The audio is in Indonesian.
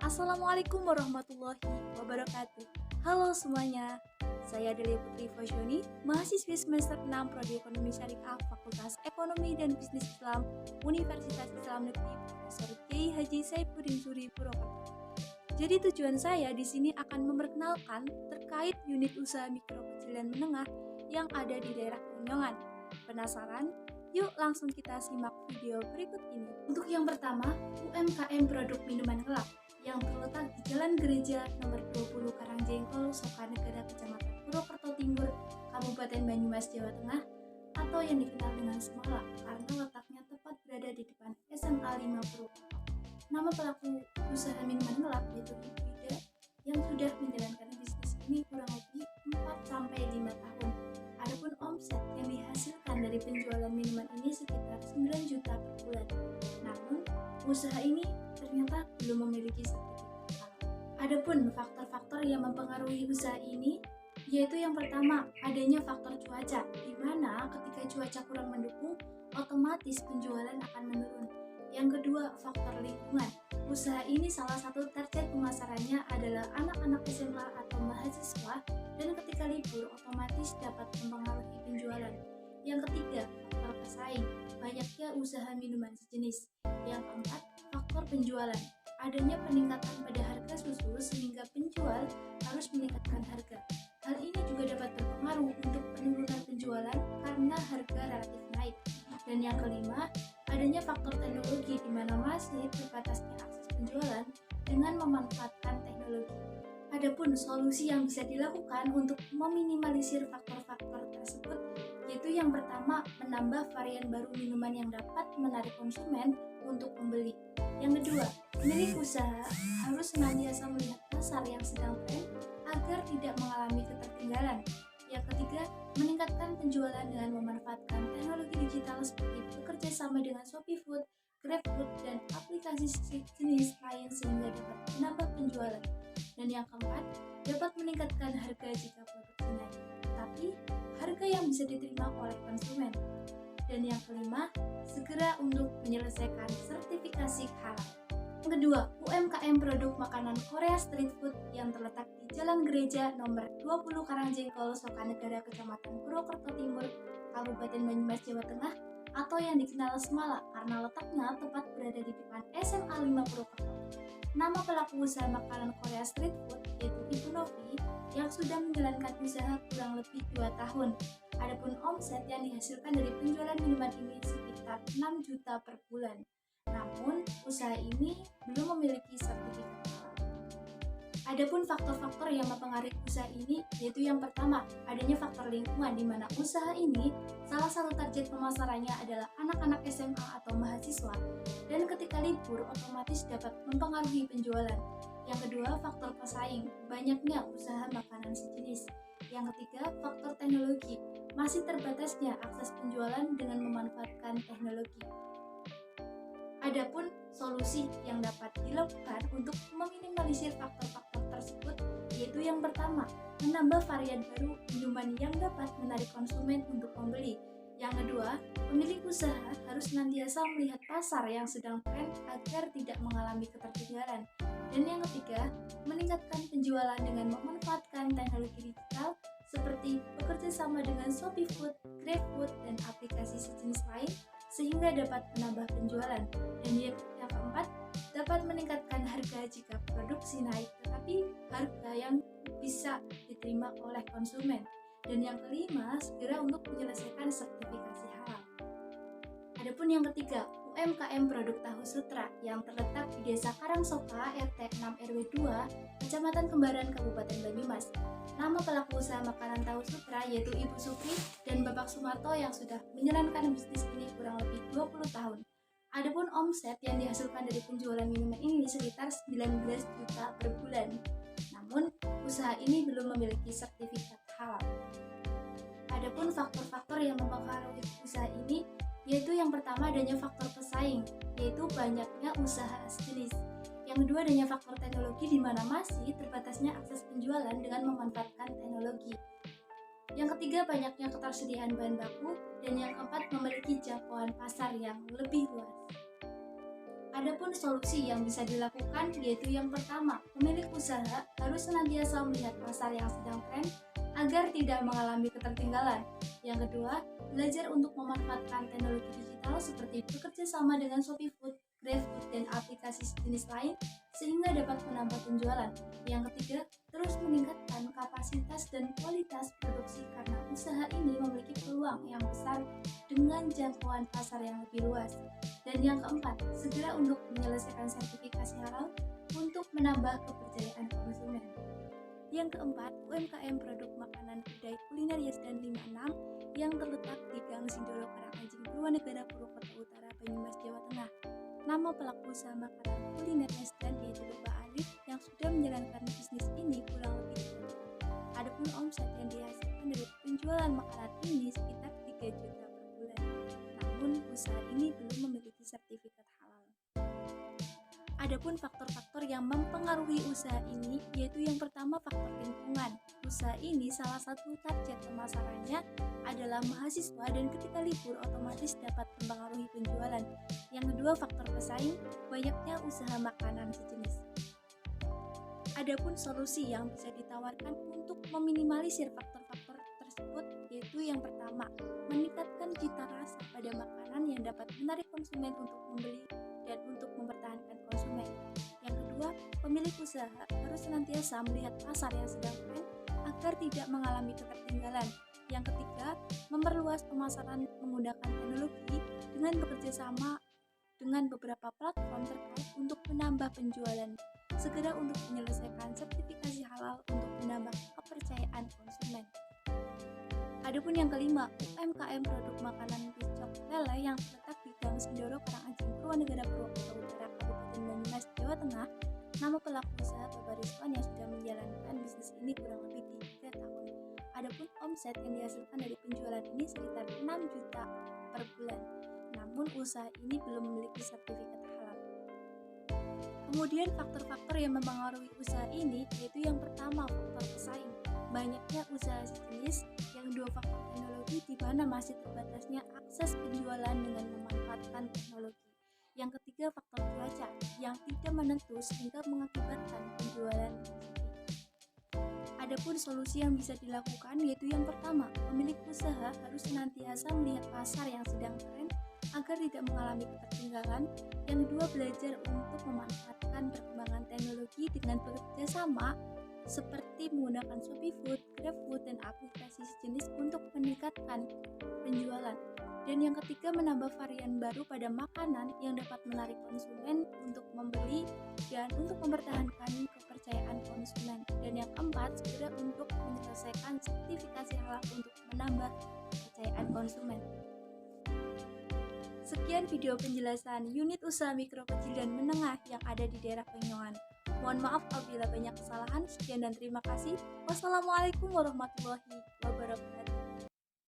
Assalamualaikum warahmatullahi wabarakatuh. Halo semuanya, saya Delia Putri Fasyoni, mahasiswi semester 6 Prodi Ekonomi Syariah Fakultas Ekonomi dan Bisnis Islam Universitas Islam Negeri Profesor Kiai Haji Saifuddin Suri Purwokerto. Jadi tujuan saya di sini akan memperkenalkan terkait unit usaha mikro kecil dan menengah yang ada di daerah Kunyongan. Penasaran? Yuk langsung kita simak video berikut ini. Untuk yang pertama, UMKM produk minuman gelap yang terletak di Jalan Gereja nomor 20 Karangjengkol, Sokanegara, Kecamatan Purwokerto Timur, Kabupaten Banyumas, Jawa Tengah, atau yang dikenal dengan Semala karena letaknya tepat berada di depan SMA 5 Purwokerto. Nama pelaku usaha minuman gelap yaitu Ibu Ida yang sudah menjalankan bisnis ini kurang lebih 4-5 tahun. Adapun omset yang dihasilkan dari penjualan minuman ini sekitar 9 juta per bulan. Namun, usaha ini ternyata belum memiliki sertifikat halal. Adapun faktor-faktor yang mempengaruhi usaha ini yaitu yang pertama, adanya faktor cuaca, di mana ketika cuaca kurang mendukung, otomatis penjualan akan menurun. Yang kedua, faktor lingkungan. Usaha ini salah satu target pemasarannya adalah anak-anak SMA atau mahasiswa, dan ketika libur otomatis dapat mempengaruhi penjualan. Yang ketiga, faktor pesaing, banyaknya usaha minuman sejenis. Yang keempat, faktor penjualan, adanya peningkatan pada harga susu sehingga penjual harus meningkatkan harga. Hal ini juga dapat berpengaruh untuk penurunan penjualan karena harga relatif naik. Dan yang kelima, adanya faktor teknologi di mana masih terbatasnya akses penjualan dengan memanfaatkan teknologi. Adapun solusi yang bisa dilakukan untuk meminimalisir faktor-faktor tersebut yaitu yang pertama, menambah varian baru minuman yang dapat menarik konsumen untuk membeli. Yang kedua, pemilik usaha harus senantiasa melihat pasar yang sedang tren agar tidak mengalami ketertinggalan. Yang ketiga, meningkatkan penjualan dengan memanfaatkan teknologi digital seperti bekerja sama dengan Shopee Food, GrabFood, dan aplikasi jenis lain sehingga dapat menambah penjualan. Dan yang keempat, dapat meningkatkan harga jika produksi naik, tapi harga yang bisa diterima oleh konsumen. Dan yang kelima, segera untuk menyelesaikan sertifikasi halal. Yang kedua, UMKM produk makanan Korea Street Food yang terletak di Jalan Gereja nomor 20 Karangjengkol, Sokanegara, Kecamatan Purwokerto Timur, Kabupaten Banyumas, Jawa Tengah, atau yang dikenal Semala karena letaknya tepat berada di depan SMA 5 Purwokerto. Nama pelaku usaha makanan Korea Street Food yaitu Ibu Novi yang sudah menjalankan usaha kurang lebih 2 tahun. Adapun omset yang dihasilkan dari penjualan minuman ini sekitar 6 juta per bulan. Namun, usaha ini belum memiliki sertifikat halal. Adapun faktor-faktor yang mempengaruhi usaha ini yaitu yang pertama, adanya faktor lingkungan di mana usaha ini salah satu target pemasarannya adalah anak-anak SMA atau mahasiswa, dan ketika libur otomatis dapat mempengaruhi penjualan. Yang kedua, faktor pesaing, banyaknya usaha makanan sejenis. Yang ketiga, faktor teknologi, masih terbatasnya akses penjualan dengan memanfaatkan teknologi. Adapun solusi yang dapat dilakukan untuk meminimalisir faktor-faktor tersebut yaitu yang pertama, menambah varian baru minuman yang dapat menarik konsumen untuk membeli. Yang kedua, pemilik usaha harus senantiasa melihat pasar yang sedang tren agar tidak mengalami ketertinggalan. Dan yang ketiga, meningkatkan penjualan dengan memanfaatkan teknologi digital seperti bekerja sama dengan Shopee Food, GrabFood, dan aplikasi sejenis lain sehingga dapat menambah penjualan. Dan yang keempat, dapat meningkatkan harga jika produksi naik, tetapi harga yang bisa diterima oleh konsumen. Dan yang kelima, segera untuk menyelesaikan sertifikasi halal. Adapun yang ketiga, UMKM produk tahu sutra yang terletak di Desa Karangsoka, RT 6 RW 2, Kecamatan Kembaran, Kabupaten Banyumas. Nama pelaku usaha makanan tahu sutra yaitu Ibu Supri dan Bapak Sumarto yang sudah menjalankan bisnis ini kurang lebih 20 tahun. Adapun omset yang dihasilkan dari penjualan minuman ini sekitar 19 juta per bulan. Namun, usaha ini belum memiliki sertifikat halal. Adapun faktor-faktor yang mempengaruhi usaha ini yaitu yang pertama, adanya faktor pesaing, yaitu banyaknya usaha sejenis. Yang kedua, adanya faktor teknologi di mana masih terbatasnya akses penjualan dengan memanfaatkan teknologi. Yang ketiga, banyaknya ketersediaan bahan baku, dan yang keempat, memiliki jangkauan pasar yang lebih luas. Adapun solusi yang bisa dilakukan yaitu yang pertama, pemilik usaha harus senantiasa melihat pasar yang sedang tren agar tidak mengalami ketertinggalan. Yang kedua, belajar untuk memanfaatkan teknologi digital seperti bekerja sama dengan Shopee Food, GrabFood, dan aplikasi sejenis lain sehingga dapat menambah penjualan. Yang ketiga, terus meningkatkan kapasitas dan kualitas produksi karena usaha ini memiliki peluang yang besar dengan jangkauan pasar yang lebih luas. Dan yang keempat, segera untuk menyelesaikan sertifikasi halal untuk menambah kepercayaan konsumen. Yang keempat, UMKM produk makanan kedai kuliner Yasdan 56 yang terletak di Gang Sindoro Karanganjing Purwanegara Purwokerto Utara Banyumas Jawa Tengah. Nama pelaku usaha makanan kuliner Yasdan yaitu Bapak Arif yang sudah menjalankan bisnis ini kurang lebih 3 tahun. Adapun omset yang dihasilkan dari penjualan makanan ini sekitar 3 juta per bulan. Namun usaha ini belum memiliki sertifikat halal. Adapun faktor-faktor yang mempengaruhi usaha ini yaitu yang pertama faktor lingkungan. Usaha ini salah satu target pemasarannya adalah mahasiswa dan ketika libur otomatis dapat mempengaruhi penjualan. Yang kedua faktor pesaing, banyaknya usaha makanan sejenis. Adapun solusi yang bisa ditawarkan untuk meminimalisir faktor-faktor tersebut yaitu yang pertama, meningkatkan cita rasa pada makanan yang dapat menarik konsumen untuk membeli dan untuk mempertahankan konsumen. Yang kedua, pemilik usaha harus senantiasa melihat pasar yang sedang tren agar tidak mengalami ketertinggalan. Yang ketiga, memperluas pemasaran menggunakan teknologi dengan bekerja sama dengan beberapa platform terkait untuk menambah penjualan. Segera untuk menyelesaikan sertifikasi halal untuk menambah kepercayaan konsumen. Adapun yang kelima, UMKM produk makanan piscok lele yang terletak di Gang Sindoro Karanganjing Purwanegara Purwokerto Utara Kabupaten Banyumas Jawa Tengah. Nama pelaku usaha Bapak Rizwan yang sudah menjalankan bisnis ini kurang lebih 3 tahun. Adapun omset yang dihasilkan dari penjualan ini sekitar 6 juta per bulan. Namun usaha ini belum memiliki sertifikat halal. Kemudian faktor-faktor yang mempengaruhi usaha ini yaitu yang pertama faktor pesaing. Banyaknya usaha sejenis, yang dua faktor teknologi di mana masih terbatasnya akses penjualan dengan memanfaatkan teknologi. Yang ketiga faktor cuaca yang tidak menentu sehingga mengakibatkan penjualan sepi. Adapun solusi yang bisa dilakukan yaitu yang pertama, pemilik usaha harus senantiasa melihat pasar yang sedang tren agar tidak mengalami ketertinggalan. Yang kedua, belajar untuk memanfaatkan perkembangan teknologi dengan bekerja sama seperti menggunakan Shopee Food, GrabFood, dan aplikasi sejenis untuk meningkatkan penjualan. Dan yang ketiga, menambah varian baru pada makanan yang dapat menarik konsumen untuk membeli dan untuk mempertahankan kepercayaan konsumen. Dan yang keempat, segera untuk menyelesaikan sertifikasi halal untuk menambah kepercayaan konsumen. Sekian video penjelasan unit usaha mikro, kecil, dan menengah yang ada di daerah Penyongan. Mohon maaf apabila banyak kesalahan. Sekian dan terima kasih. Wassalamualaikum warahmatullahi wabarakatuh.